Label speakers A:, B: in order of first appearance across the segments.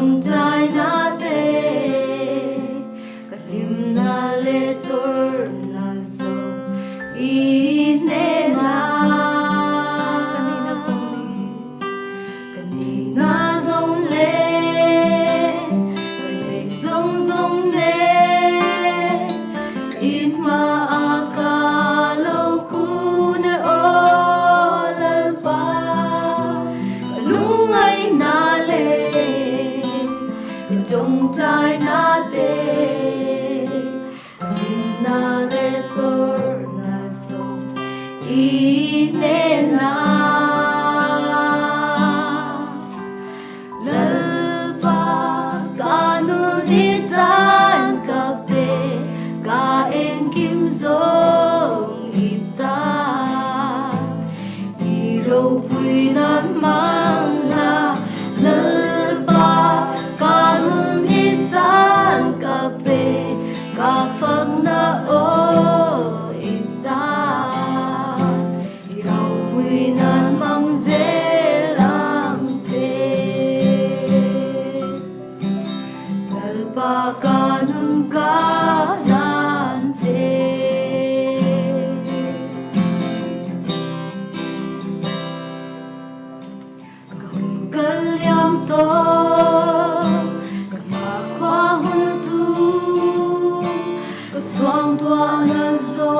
A: trong trái na te kalim na le tor na so ine na kanina zong le kanay zong ne in ma akalaw ku na olal pa lungay na le trong trái na te na re sor na so ine na lalpa kanunitan kape kaeng kim zong ita iro puinan mang na lalpa kanunitan kape kafag na o ita iraw puinan mang zelang te lalpa kanun kanan te kalyam to swang tua na zo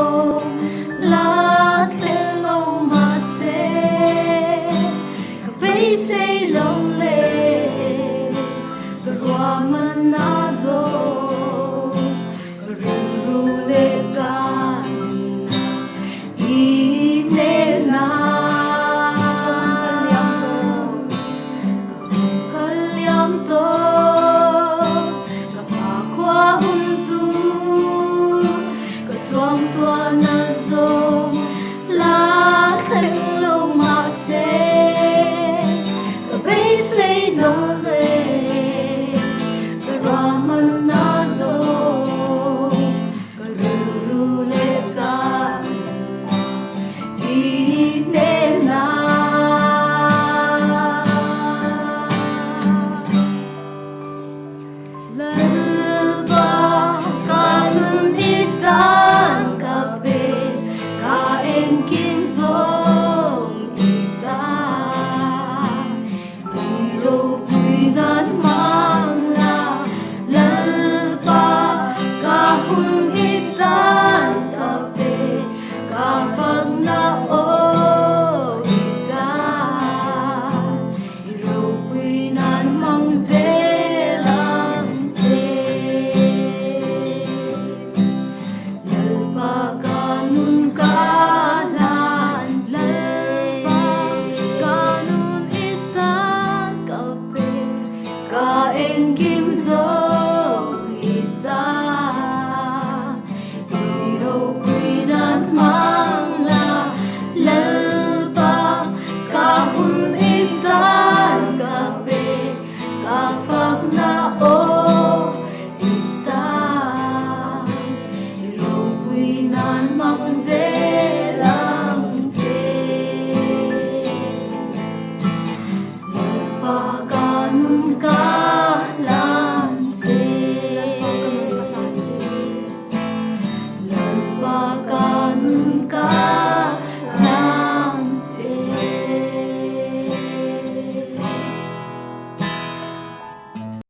A: lat le lo ma se ka bei se long le ka rua man na zo ka ru ru le ka na I ne na kalyam to ka pa kwa hun swang tua na zo la khen lo ma se ka bei se zong le ka ra man na zo ka ru ru le ka I ne na lalba kanun ita kaeng kim zo